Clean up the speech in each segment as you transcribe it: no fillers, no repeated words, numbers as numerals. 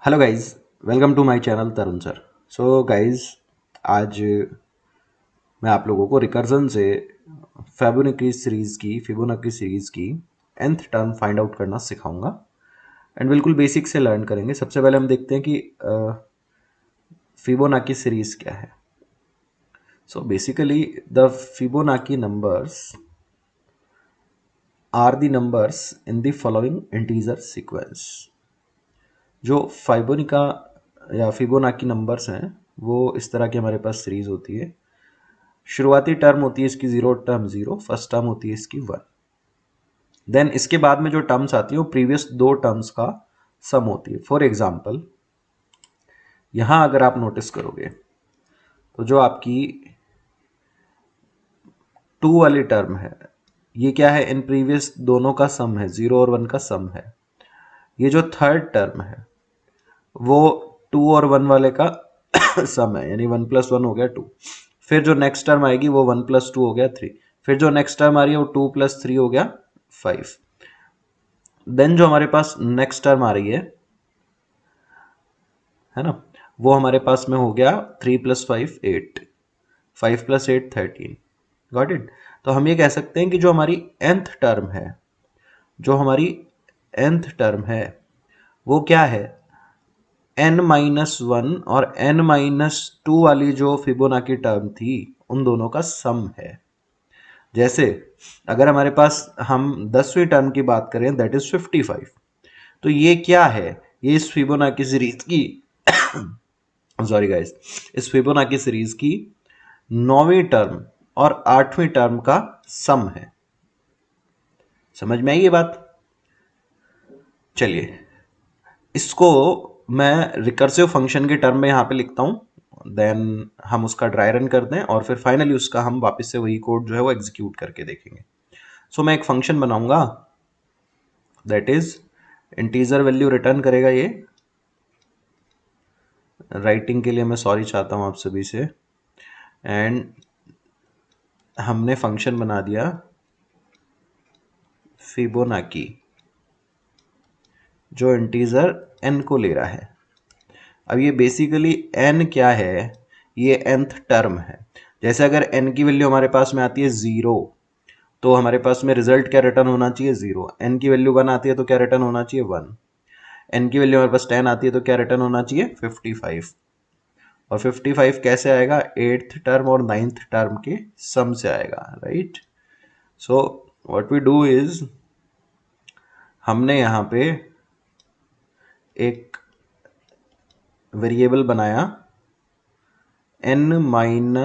Hello guys, welcome to my channel Tarun sir. So guys, आज मैं आप लोगों को रिकर्जन से फिबोनाची सीरीज़ की nth टर्म फाइंड आउट करना सिखाऊंगा एंड बिल्कुल बेसिक से लर्न करेंगे। सबसे पहले हम देखते हैं कि फिबोनाची सीरीज़ क्या है। So basically the Fibonacci numbers are the numbers in the following integer sequence. जो फिबोनाची नंबर्स हैं वो इस तरह की हमारे पास सीरीज होती है। शुरुआती टर्म होती है इसकी 0, टर्म 0, फर्स्ट टर्म होती है इसकी 1। देन इसके बाद में जो टर्म्स आती है वो प्रीवियस दो टर्म्स का सम होती है। फॉर एग्जाम्पल, यहां अगर आप नोटिस करोगे तो जो आपकी 2 वाली टर्म है ये क्या है, इन प्रीवियस दोनों का सम है, 0 और 1 का सम है। ये जो थर्ड टर्म है वो 2 और 1 वाले का सम है, यानी 1 + 1 हो गया 2। फिर जो नेक्स्ट टर्म आएगी वो 1 + 2 हो गया 3। फिर जो नेक्स्ट टर्म आ रही है वो 2 + 3 हो गया 5। देन जो हमारे पास नेक्स्ट टर्म आ रही है ना, वो हमारे पास में हो गया 3 + 5 8, 5 + 8 13। Got it. तो हम ये कह सकते हैं कि जो हमारी nth टर्म है, वो क्या है, n-1 और n-2 वाली जो फिबोनाची टर्म थी उन दोनों का सम है। जैसे अगर हमारे पास हम 10वीं टर्म की बात करें, दैट इज 55, तो ये क्या है, ये इस फिबोनाची सीरीज की सॉरी गाइस, इस फिबोनाची सीरीज की 9वीं टर्म और 8वीं टर्म का सम है। समझ में आई ये बात? चलिए इसको मैं रिकर्सिव फंक्शन के टर्म में यहाँ पे लिखता हूँ, देन हम उसका ड्राई रन करते हैं और फिर फाइनली उसका हम वापस से वही कोड जो है वो एग्जीक्यूट करके देखेंगे। सो मैं एक फंक्शन बनाऊंगा, that is integer value return करेगा। ये राइटिंग के लिए मैं सॉरी चाहता हूँ आप सभी से। एंड हमने फंक्शन बना दिया फिबोनाची, जो इंटीजर n को ले रहा है। अब ये बेसिकली n क्या है, ये nth टर्म है। जैसे अगर n की वैल्यू हमारे पास में आती है 0, तो हमारे पास में रिजल्ट क्या रिटर्न होना चाहिए, 0। n की वैल्यू 1 आती है तो क्या रिटर्न होना चाहिए, 1। n की वैल्यू हमारे पास 10 आती है तो क्या रिटर्न होना चाहिए, 55। और 55 कैसे आएगा, 8th टर्म और 9th टर्म के सम से आएगा, right. So what we do is, हमने यहाँ पे एक वेरिएबल बनाया n-1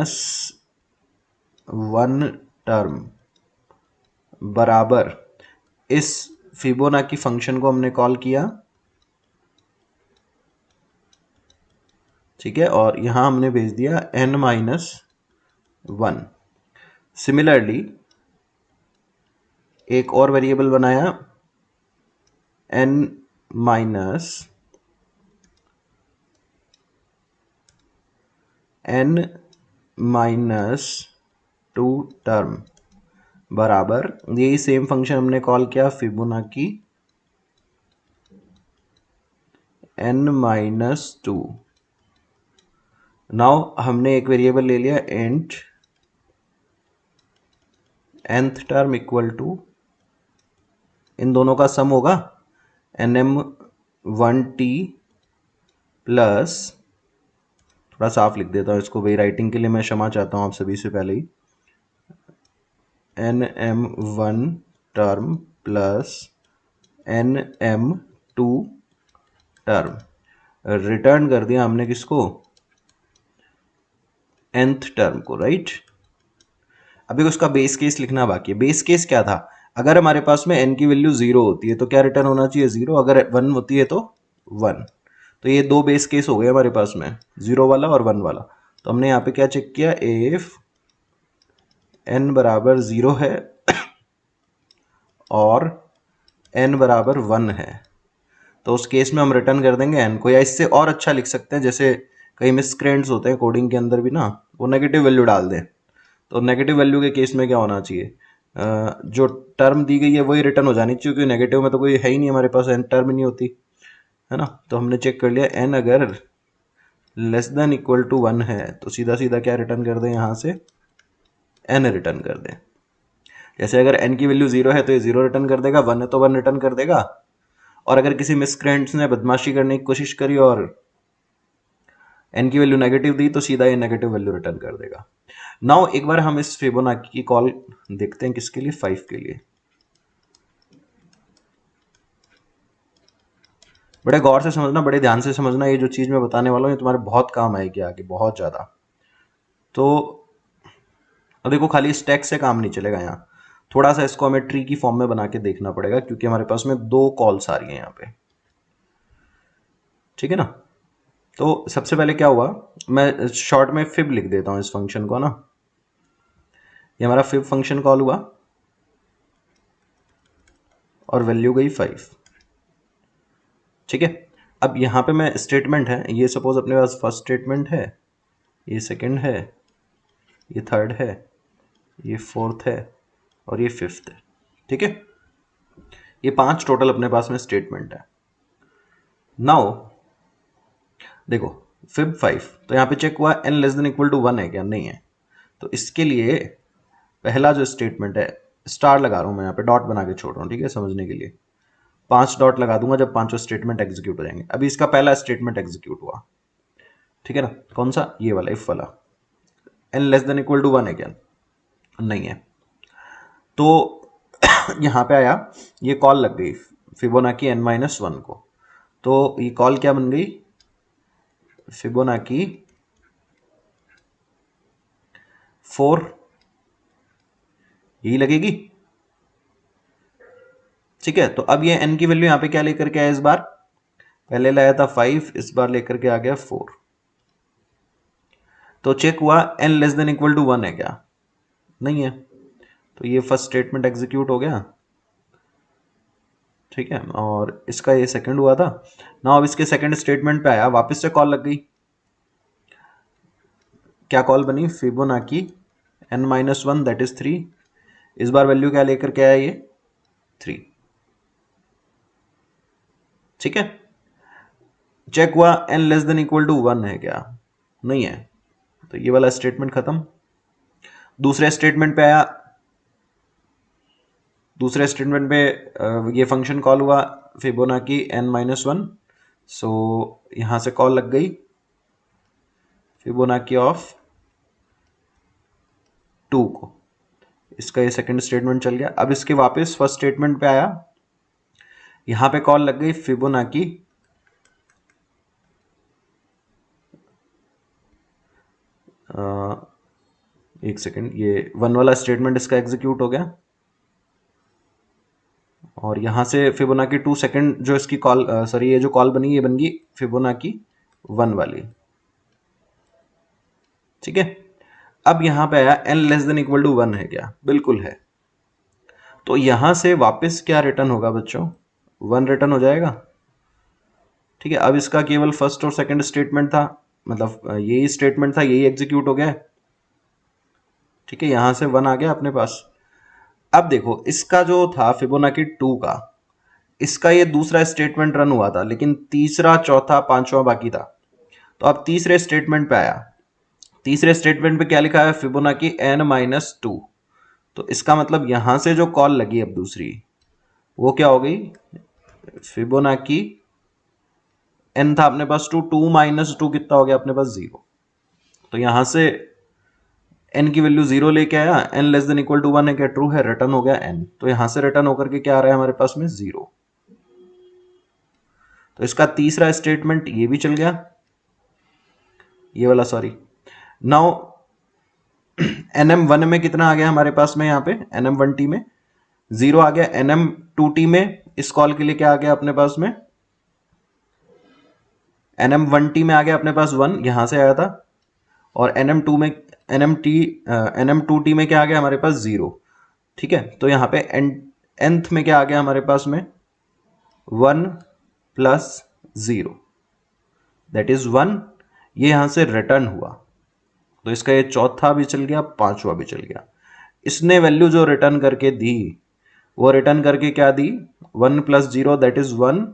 टर्म बराबर, इस फिबोनाची फंक्शन को हमने कॉल किया, ठीक है, और यहां हमने भेज दिया n-1। सिमिलरली एक और वेरिएबल बनाया n-2 टर्म बराबर, यही सेम फंक्शन हमने कॉल किया फिबोनाची n-2। नाउ हमने एक वेरिएबल ले लिया int nth term equal to, इन दोनों का सम होगा nm1t प्लस, थोड़ा साफ लिख देता हूँ इसको भाई, राइटिंग के लिए मैं क्षमा चाहता हूँ आप सभी से पहले ही, nm1 term plus nm2 term. Return कर दिया हमने किसको, nth टर्म को, राइट। अभी उसका बेस केस लिखना बाकी है। बेस केस क्या था, अगर हमारे पास में n की वैल्यू 0 होती है तो क्या रिटर्न होना चाहिए, 0। अगर 1 होती है तो 1। तो ये दो बेस केस हो गए हमारे पास में, 0 वाला और 1 वाला। तो हमने यहाँ पे क्या चेक किया, इफ n बराबर 0 है और n बराबर 1 है तो उस केस में हम रिटर्न कर देंगे n को। या इससे और अच्छा लिख सकते हैं, जैसे कई मिसक्रेंट्स होते हैं कोडिंग के अंदर भी ना, वो नेगेटिव वैल्यू डाल दें। तो नेगेटिव वैल्यू के केस में क्या होना चाहिए, जो टर्म दी गई है वही रिटर्न हो जानी चाहिए, क्योंकि नेगेटिव में तो कोई है ही नहीं हमारे पास, n टर्म ही नहीं होती, है ना। तो हमने चेक कर लिया n अगर लेस देन इक्वल टू 1 है तो सीधा सीधा क्या रिटर्न कर दें, यहाँ से n रिटर्न कर दें। जैसे अगर n की वैल्यू 0 है तो ये 0 रिटर्न कर देगा, 1 है तो 1 रिटर्न कर देगा। और अगर किसी मिसक्रेंट्स ने बदमाशी करने की कोशिश करी और n की वैल्यू नेगेटिव दी तो सीधा ये नेगेटिव वैल्यू रिटर्न कर देगा। नाउ एक बार हम इस फिबोनाची की कॉल देखते हैं, किसके लिए, 5 के लिए। बड़े गौर से समझना, बड़े ध्यान से समझना, ये जो चीज मैं बताने वाला हूँ ये तुम्हारे बहुत काम आएगी आगे, बहुत ज्यादा। तो अब देखो, खाली स्टैक से काम नहीं चलेगा, यहाँ थोड़ा सा इसको हमें ट्री की फॉर्म में बना के देखना पड़ेगा, क्योंकि हमारे पास में 2 कॉल्स आ रही है यहाँ पे, ठीक है ना। तो सबसे पहले क्या हुआ, मैं शॉर्ट में फिब लिख देता हूँ इस फंक्शन को ना। ये हमारा फिब फंक्शन कॉल हुआ और वैल्यू गई 5, ठीक है। अब यहाँ पे मैं स्टेटमेंट है, ये सपोज अपने पास फर्स्ट स्टेटमेंट है, ये सेकंड है, ये थर्ड है, ये फोर्थ है और ये फिफ्थ है, ठीक है। ये 5 टोटल अपने पास में स्टेटमेंट है। नाउ देखो, फिब 5, तो यहाँ पे चेक हुआ n less than equal to 1 है क्या, नहीं है। तो इसके लिए पहला जो स्टेटमेंट है, स्टार लगा रहा हूँ मैं यहाँ पे, डॉट बना के छोड़ रहा हूँ, ठीक है, समझने के लिए 5 डॉट लगा दूंगा जब 5 स्टेटमेंट एग्जीक्यूट हो जाएंगे। अभी इसका पहला स्टेटमेंट एग्जीक्यूट हुआ, ठीक है ना, कौन सा, ये वाला, इफ वाला। n less than equal to 1 है क्या, नहीं है। तो यहाँ पे आया, ये कॉल लग गई फिबोनाची n-1 को। तो ये कॉल क्या बन गई, फिबोनाची 4, यही लगेगी, ठीक है। तो अब ये n की वैल्यू यहाँ पे क्या लेकर के आया, इस बार पहले लाया था 5, इस बार लेकर के आ गया 4। तो चेक हुआ n less than equal to 1 है क्या, नहीं है। तो ये फर्स्ट स्टेटमेंट एग्जीक्यूट हो गया, ठीक है। और इसका ये सेकंड हुआ था ना। अब इसके सेकंड स्टेटमेंट पे आया, वापस से कॉल लग गई, क्या कॉल बनी, फिबोनाची n-1 दैट इज 3। इस बार वैल्यू क्या लेकर के आया, ये 3, ठीक है। चेक हुआ n less than equal to 1 है क्या, नहीं है। तो ये वाला स्टेटमेंट खत्म। दूसरे स्टेटमेंट पे आया, दूसरे स्टेटमेंट पे ये फंक्शन कॉल हुआ फिबोनाची n-1। सो यहां से कॉल लग गई फिबोनाची ऑफ 2 को, इसका ये सेकंड स्टेटमेंट चल गया। अब इसके वापस फर्स्ट स्टेटमेंट पे आया, यहां पे कॉल लग गई फिबोनाची एक सेकंड, ये 1 वाला स्टेटमेंट इसका एग्जीक्यूट हो गया। और यहां से फिबोनाची 2 सेकंड जो इसकी कॉल, सॉरी ये जो कॉल बनी, ये बन गई फिबोनाची 1 वाली, ठीक है। अब यहां पे आया n less than equal to 1 है क्या, बिल्कुल है। तो यहां से वापस क्या रिटर्न होगा बच्चों, 1 रिटर्न हो जाएगा, ठीक है। अब इसका केवल फर्स्ट और सेकंड स्टेटमेंट था, मतलब यही स्टेटमेंट था, यही एग्जीक्यूट हो गया, ठीक है। यहां से 1 आ गया अपने पास। अब देखो, इसका जो था फिबोनाची 2 का, इसका ये दूसरा स्टेटमेंट रन हुआ था, लेकिन तीसरा, चौथा, पांचवा बाकी था। तो अब तीसरे स्टेटमेंट पे आया, तीसरे स्टेटमेंट पे क्या लिखा है, फिबोनाची n-2। तो इसका मतलब यहां से जो कॉल लगी अब दूसरी, वो क्या हो गई, फिबोनाची n था अपने पास 2, 2 माइनस 2 कितना हो गया अपने पास, 0। तो यहां से n की वैल्यू 0 लेके आया, n less than equal to 1 है क्या, ट्रू है, रिटर्न हो गया n। तो यहां से रिटर्न होकर के क्या आ रहा है हमारे पास में, 0। तो इसका तीसरा स्टेटमेंट ये भी चल गया, ये वाला, सॉरी। नाउ nm1 में कितना आ गया हमारे पास में, यहाँ पे nm1t में 0 आ गया, nm2t में इस कॉल के लिए क्या आ गया अपने पास में, nm1t में आ गया अपने पास 1, यहां से आया था। और nm2 में, nm2t में क्या आ गया हमारे पास, 0, ठीक है। तो यहाँ पे nth में क्या आ गया हमारे पास में, 1 प्लस 0 दैट इज 1। ये यहां से रिटर्न हुआ, तो इसका ये चौथा भी चल गया, पांचवा भी चल गया। इसने वैल्यू जो रिटर्न करके दी, वो रिटर्न करके क्या दी, 1 प्लस 0 दैट इज 1,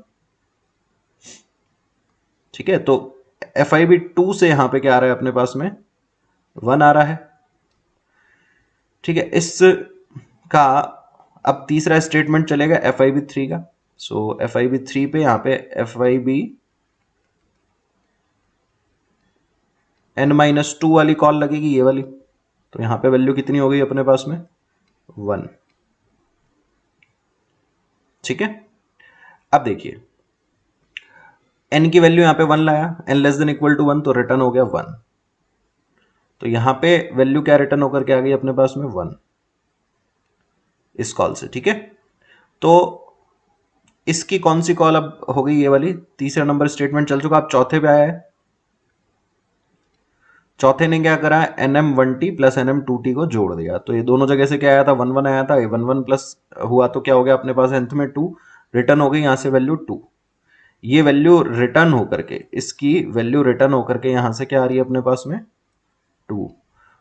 ठीक है, तो FIB2 से यहाँ पे क्या आ रहा है अपने पास में 1 आ रहा है। ठीक है, इस का अब तीसरा स्टेटमेंट चलेगा FIB3 का। सो FIB3 पे यहाँ पे FIB n-2 वाली कॉल लगेगी, ये वाली। तो यहाँ पे वैल्यू कितनी हो गई अपने पास में 1। ठीक है, अब देखिए n की वैल्यू यहाँ पे 1 लाया, n<=1 तो रिटर्न हो गया 1। तो यहाँ पे वैल्यू क्या रिटर्न होकर के आ गई अपने पास में 1 इस कॉल से। ठीक है, तो इसकी कौन सी कॉल अब हो गई, ये वाली। तीसरा नंबर स्टेटमेंट चल चुका, अब चौथे पे आया है। चौथे ने क्या करा, nm1t प्लस nm2t को जोड़ दिया। तो ये दोनों जगह से क्या आया था 1 1 आया था, ये 1 1 प्लस हुआ तो क्या हो गया अपने पास nth में 2 रिटर्न हो गई, यहां से वैल्यू 2। ये वैल्यू रिटर्न होकर के, इसकी वैल्यू रिटर्न होकर के यहां से क्या आ रही है अपने पास में 2।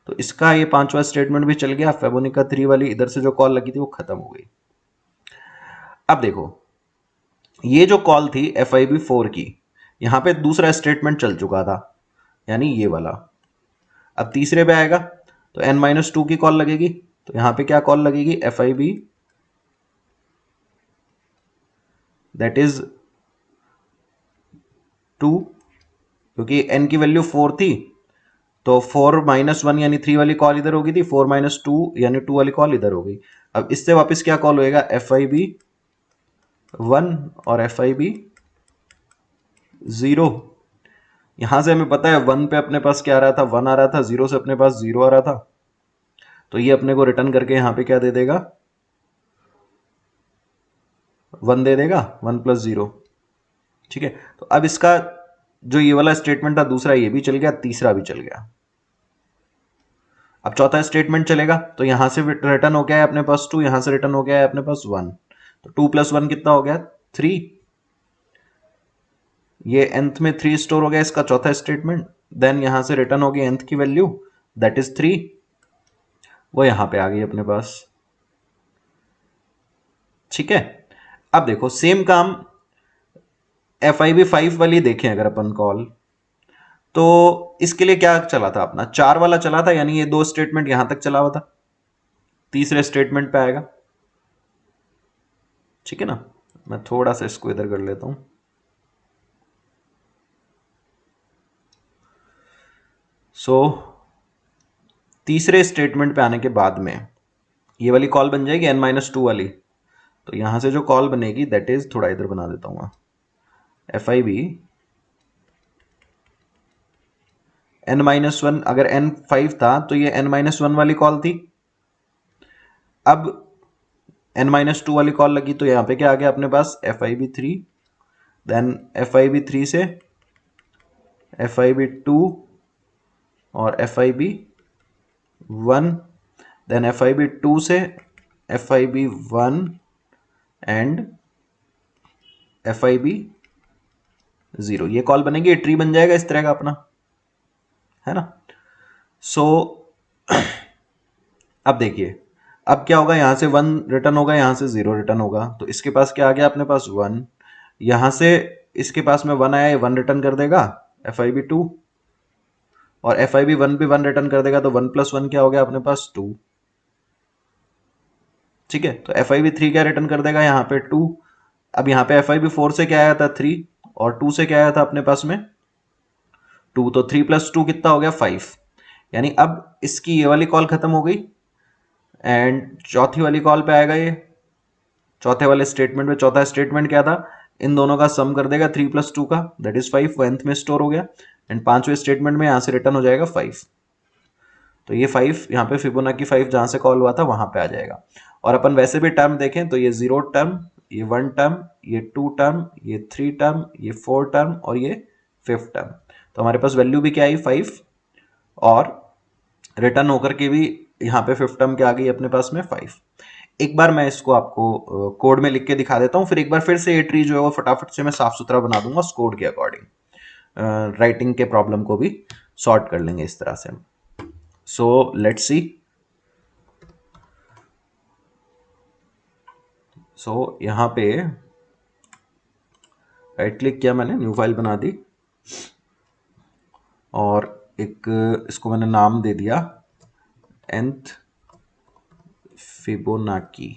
तो इसका ये पांचवा स्टेटमेंट भी चल गया। फेबोनिका 3 वाली इधर से जो कॉल लगी थी वो खत्म हो गई। अब देखो ये जो कॉल थी FIB4 की, यहां पे दूसरा स्टेटमेंट चल चुका था, यानी ये वाला। अब तीसरे पे आएगा तो n-2 की कॉल लगेगी। तो यहां पे क्या कॉल लगेगी, FIB दैट इज 2, क्योंकि n की वैल्यू 4 थी तो 4-1 यानी 3 वाली कॉल इधर होगी थी, 4-2 यानी 2 वाली कॉल इधर हो गई। अब इससे वापस क्या कॉल होएगा, FIB1 और FIB0। यहां से हमें पता है 1 पे अपने पास क्या आ रहा था, 1 आ रहा था, 0 से अपने पास 0 आ रहा था। तो ये अपने को रिटर्न करके यहां पे क्या दे देगा, 1 दे देगा, 1 + 0। ठीक है, तो अब इसका जो ये वाला स्टेटमेंट था दूसरा, ये भी चल गया, तीसरा भी चल गया। अब चौथा स्टेटमेंट चलेगा तो यहां से रिटर्न हो गया है अपने पास 2, यहां से रिटर्न हो गया है अपने पास 1। तो 2 + 1 कितना हो गया 3। ये nth में 3 स्टोर हो गया इसका चौथा स्टेटमेंट। देन यहां से रिटर्न हो गई nth की वैल्यू दैट इज 3, वो यहां पे आ गई अपने पास। ठीक है, अब देखो सेम काम FIB5 वाली देखें अगर अपन कॉल, तो इसके लिए क्या चला था अपना 4 वाला चला था, यानी ये 2 स्टेटमेंट यहां तक चला हुआ था, तीसरे स्टेटमेंट पे आएगा। ठीक है ना, मैं थोड़ा सा इसको इधर कर लेता हूं। सो तीसरे स्टेटमेंट पे आने के बाद में ये वाली कॉल बन जाएगी n-2 वाली। तो यहां से जो कॉल बनेगी दैट इज, थोड़ा इधर बना देता हूं, FIB n-1। अगर n5 था तो ये n-1 वाली कॉल थी। अब n-2 वाली कॉल लगी तो यहां पे क्या आ गया अपने पास FIB3, देन FIB3 से FIB2 और FIB1, देन FIB2 से FIB1 एंड FIB0। ये कॉल बनेगी, ट्री बन जाएगा इस तरह का अपना, है ना। सो अब देखिए अब क्या होगा, यहां से 1 रिटर्न होगा, यहां से 0 रिटर्न होगा। तो इसके पास क्या आ गया अपने पास 1, यहां से इसके पास में 1 आया, 1 रिटर्न कर देगा FIB2, और FIB1 भी 1 रिटर्न कर देगा। तो 1 + 1 क्या हो गया अपने पास 2। ठीक है, तो FIB3 क्या रिटर्न कर देगा यहाँ पे 2। अब यहाँ पे FIB4 से क्या आया था 3, और 2 से क्या आया था अपने पास में 2। तो 3 + 2 कितना हो गया 5। यानी अब इसकी ये वाली कॉल खत्म हो गई, एंड चौथी वाली कॉल पे आएगा ये। चौथे वाले स्टेटमेंट में, चौथा स्टेटमेंट क्या था, इन दोनों का सम कर देगा 3 + 2 का, दैट इज 5, वो nth में स्टोर हो गया। एंड पांचवें स्टेटमेंट में यहां से रिटर्न हो जाएगा 5। तो ये 5 यहाँ पे फिबोनाची 5 जहां से कॉल हुआ था वहां पे आ जाएगा। और अपन वैसे भी टर्म देखें तो ये 0 टर्म, ये 1 टर्म, ये 2 टर्म, ये 3 टर्म, ये 4 टर्म और ये 5th टर्म। तो हमारे पास वैल्यू भी क्या आई 5, और रिटर्न होकर के भी यहाँ पे 5th टर्म क्या आ गई अपने पास में 5। एक बार मैं इसको आपको कोड में लिख के दिखा देता हूँ, फिर एक बार फिर से ये ट्री जो है वो फटाफट से मैं साफ सुथरा बना दूंगा उस कोड के अकॉर्डिंग। राइटिंग के प्रॉब्लम को भी सॉर्ट कर लेंगे इस तरह से। So let's see. सो यहाँ पे राइट क्लिक किया मैंने, न्यू फाइल बना दी। और एक इसको मैंने नाम दे दिया nth फिबोनाकी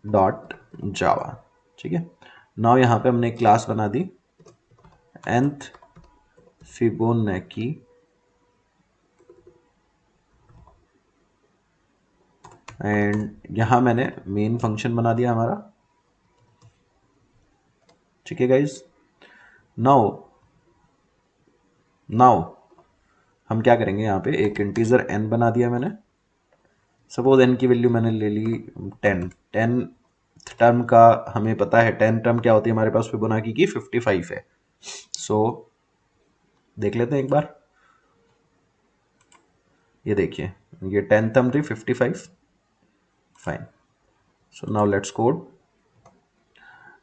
डॉट जावा। ठीक है, नाउ यहाँ पे हमने एक क्लास बना दी nth फिबोनाकी एंड यहाँ मैंने मेन फंक्शन बना दिया हमारा। ठीक है गाइज, नाउ हम क्या करेंगे, यहाँ पे एक इंटीजर n बना दिया मैंने। सपोज n की वैल्यू मैंने ले ली 10 टर्म का हमें पता है 10 टर्म क्या होती है हमारे पास फिबोनाकी की 55 है। सो देख लेते हैं एक बार, ये देखिए ये 10 टर्म थी 55। Fine, so now let's code.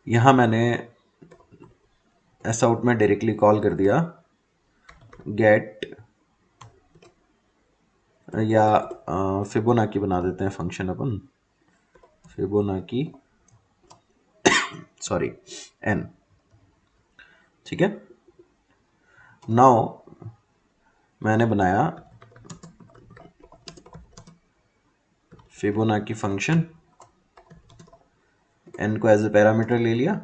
यहाँ मैंने एस आउट में डायरेक्टली कॉल कर दिया गेट या फिबोनाकी बना देते हैं फंक्शन अपन, फिबोनाकी सॉरी n। ठीक है, नाउ मैंने बनाया फिबोनाकी फंक्शन, n को एज ए पैरामीटर ले लिया।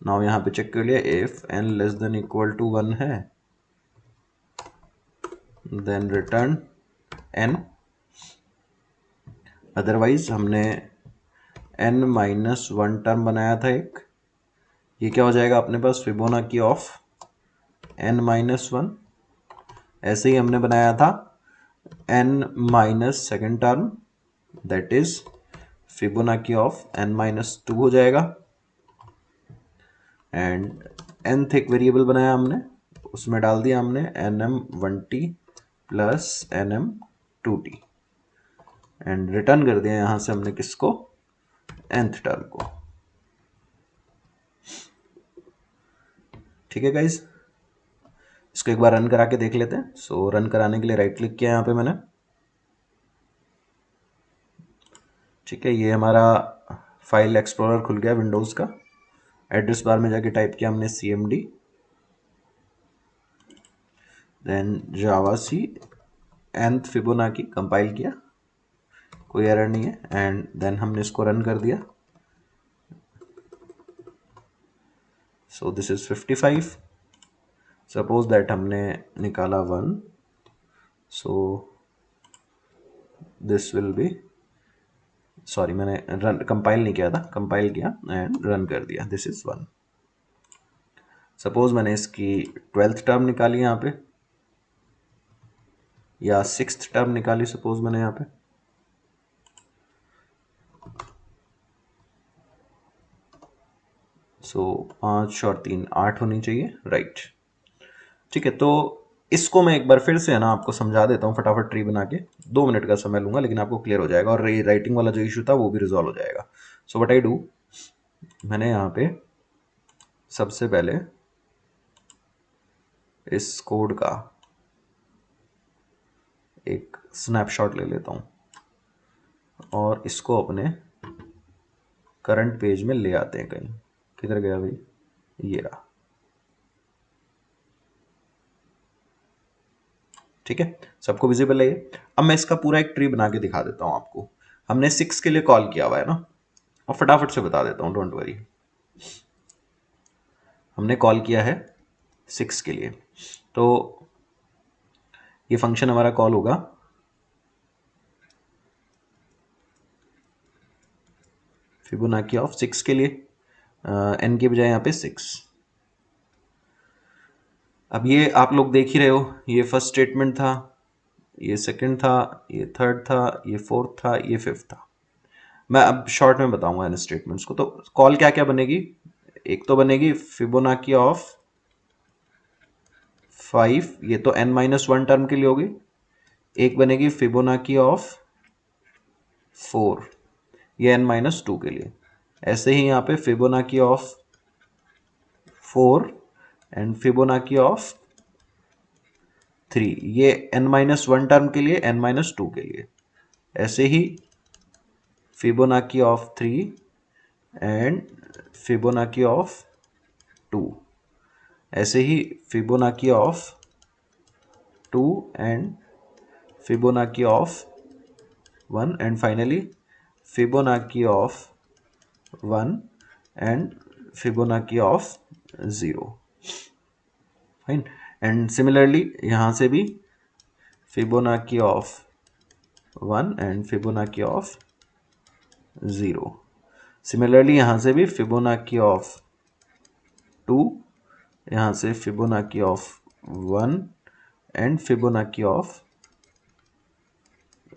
नाउ यहाँ पे चेक कर लिया if n less than equal to 1 है देन रिटर्न n, अदरवाइज हमने n माइनस 1 टर्म बनाया था एक, ये क्या हो जाएगा अपने पास फिबोनाकी ऑफ n माइनस 1। ऐसे ही हमने बनाया था n minus second term that is Fibonacci of n minus 2 हो जाएगा। एंड nth एक वेरिएबल बनाया हमने, उसमें डाल दिया हमने nm1t plus nm2t and return कर दिया यहां से हमने किसको, nth टर्म को। ठीक है गाइज, इसको एक बार रन करा के देख लेते हैं। सो रन कराने के लिए राइट क्लिक किया यहाँ पे मैंने। ठीक है, ये हमारा फाइल एक्सप्लोरर खुल गया विंडोज का। एड्रेस बार में जाके टाइप किया हमने cmd देन जावा सी nth फिबोनाकी, कंपाइल किया, कोई एरर नहीं है एंड देन हमने इसको रन कर दिया। So this is 55। Suppose that हमने निकाला 1, so this will be, sorry मैंने रन कंपाइल नहीं किया था, कंपाइल किया एंड रन कर दिया, दिस इज 1। सपोज मैंने इसकी 12th टर्म निकाली यहाँ पे या 6th टर्म निकाली, सपोज मैंने यहाँ पे, सो 5 और 3 8 होनी चाहिए, राइट। ठीक है, तो इसको मैं एक बार फिर से है ना आपको समझा देता हूँ फटाफट ट्री बना के, 2 मिनट का समय लूंगा लेकिन आपको क्लियर हो जाएगा और राइटिंग वाला जो इशू था वो भी रिजॉल्व हो जाएगा। सो व्हाट आई डू, मैंने यहाँ पे सबसे पहले इस कोड का एक स्नैपशॉट ले लेता हूँ और इसको अपने करंट पेज में ले आते हैं। कहीं किधर गया भाई, ये रहा। ठीक है, सबको विजिबल है ये। अब मैं इसका पूरा एक ट्री बना के दिखा देता हूं आपको। हमने 6 के लिए कॉल किया हुआ है ना, और फटाफट से बता देता हूं, डोंट वरी। हमने कॉल किया है 6 के लिए, तो ये फंक्शन हमारा कॉल होगा फिबोनाकी ऑफ 6 के लिए, n के बजाय यहाँ पे 6। अब ये आप लोग देख ही रहे हो, ये फर्स्ट स्टेटमेंट था, ये सेकंड था, ये थर्ड था, ये फोर्थ था, ये फिफ्थ था। मैं अब शॉर्ट में बताऊंगा इन स्टेटमेंट्स को। तो कॉल क्या क्या बनेगी, एक तो बनेगी फिबोनाकी ऑफ 5, ये तो n माइनस 1 टर्म के लिए होगी। एक बनेगी फिबोनाकी ऑफ 4, ये n माइनस 2 के लिए। ऐसे ही यहाँ पे Fibonacci of 4 and Fibonacci of 3, ये n माइनस 1 टर्म के लिए, n माइनस 2 के लिए। ऐसे ही Fibonacci of 3 and Fibonacci of 2, ऐसे ही Fibonacci of 2 and Fibonacci of 1 and finally Fibonacci of 1 and Fibonacci of 0, fine. And similarly यहाँ से भी Fibonacci of 1 and Fibonacci of 0, similarly यहाँ से भी फिबोनाची ऑफ 2, यहाँ से Fibonacci of 1 and Fibonacci of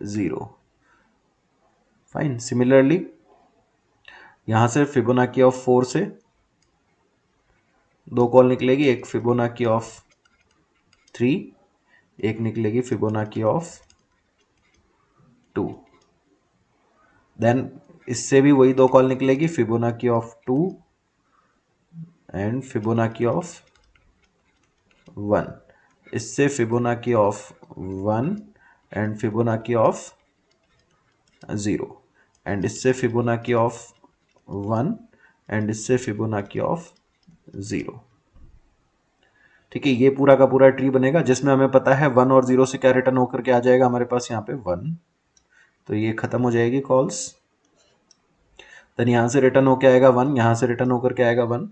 0, fine. Similarly यहाँ से फिबोनाची ऑफ 4 से 2 कॉल निकलेगी, एक फिबोनाची ऑफ 3, एक निकलेगी फिबोनाची ऑफ 2। देन इससे भी वही 2 कॉल निकलेगी, Fibonacci of 2 and Fibonacci of 1, इससे Fibonacci of 1 and Fibonacci of 0, and इससे फिबोनाची ऑफ 1 एंड इससे फिबोनाची ऑफ 0। ठीक है, ये पूरा का पूरा ट्री बनेगा जिसमें हमें पता है 1 और 0 से क्या रिटर्न होकर के आ जाएगा हमारे पास यहाँ पे 1, तो ये खत्म हो जाएगी कॉल्स। देन यहाँ से रिटर्न होकर आएगा 1, यहाँ से रिटर्न होकर के आएगा 1,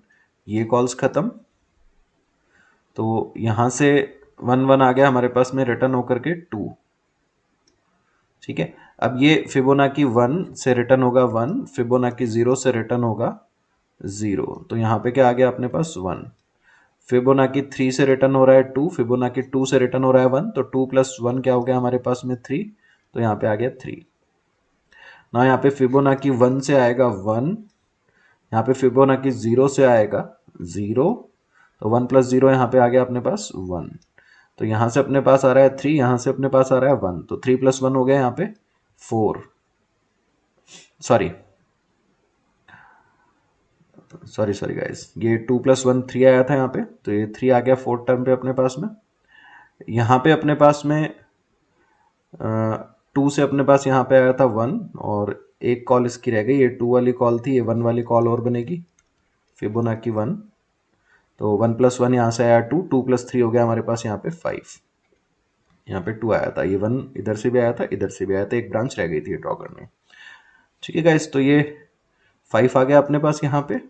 ये कॉल्स खत्म। तो यहाँ से 1 1 आ गया हमारे पास में रिटर्न होकर के 2। ठीक है, अब ये फिबोनाची 1 से रिटर्न होगा 1, फिबोनाची 0 से रिटर्न होगा 0, तो यहाँ पे क्या आ गया अपने पास 1। फिबोनाची 3 से रिटर्न हो रहा है 2, फिबोनाची 2 से रिटर्न हो रहा है 1, तो 2 प्लस 1 क्या हो गया हमारे पास में 3, तो यहाँ पे आ गया 3। ना यहाँ पे फिबोनाची 1 से आएगा 1, यहाँ पे फिबोनाची 0 से आएगा 0, तो 1 प्लस 0 यहाँ पे आ गया अपने पास 1, तो यहाँ से अपने पास आ रहा है 3, यहाँ से अपने पास आ रहा है 1, तो 3 प्लस 1 हो गया यहाँ पे 4, सॉरी गाइस, ये 2 प्लस 1 3 आया था यहाँ पे, तो ये 3 आ गया 4th टर्म पे अपने पास में। यहाँ पे अपने पास में 2 से अपने पास यहाँ पे आया था 1 और एक कॉल इसकी रह गई, ये 2 वाली कॉल थी, ये 1 वाली कॉल और बनेगी फिबोनाची 1, तो 1 प्लस 1 यहाँ से आया 2, 2 प्लस 3 हो गया हमारे पास यहाँ पे 5, यहाँ पे 2 आया था, ये 1 इधर से भी आया था, इधर से भी आया था, एक ब्रांच रह गई थी ड्रॉ करने। ठीक है गाइस, तो ये 5 आ गया अपने पास यहाँ पे।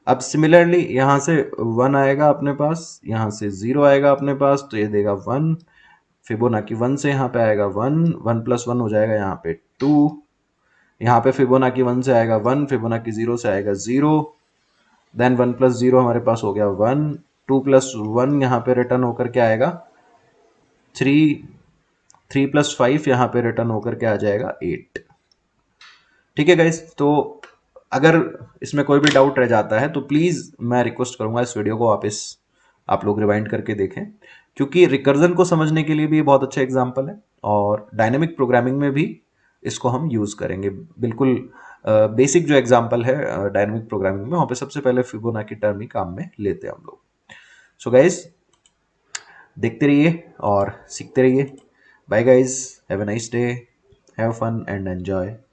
अब सिमिलरली यहाँ से 1 आएगा अपने पास, यहाँ से 0 आएगा अपने पास, तो ये देगा 1, फिबोनाची 1 से यहाँ पे आएगा 1, 1 प्लस 1 हो जाएगा यहाँ पे 2, यहाँ पे फिबोनाची 1 से आएगा 1, फिबोनाची 0 से आएगा 0, देन 1 प्लस 0 हमारे पास हो गया 1, 2 प्लस 1 यहाँ पे रिटर्न होकर के आएगा 3, 3 प्लस 5 यहाँ पे रिटर्न होकर के आ जाएगा 8। ठीक है गाइस, तो अगर इसमें कोई भी डाउट रह जाता है तो प्लीज़ मैं रिक्वेस्ट करूंगा इस वीडियो को वापस आप लोग रिवाइंड करके देखें, क्योंकि रिकर्जन को समझने के लिए भी बहुत अच्छा एग्जाम्पल है और डायनेमिक प्रोग्रामिंग में भी इसको हम यूज़ करेंगे। बिल्कुल बेसिक जो एग्जाम्पल है डायनेमिक प्रोग्रामिंग में, वहाँ पे सबसे पहले फिबोनाची टर्म ही काम में लेते हैं हम लोग। सो गाइज, देखते रहिए और सीखते रहिए। Bye guys, have a nice day, have fun and enjoy.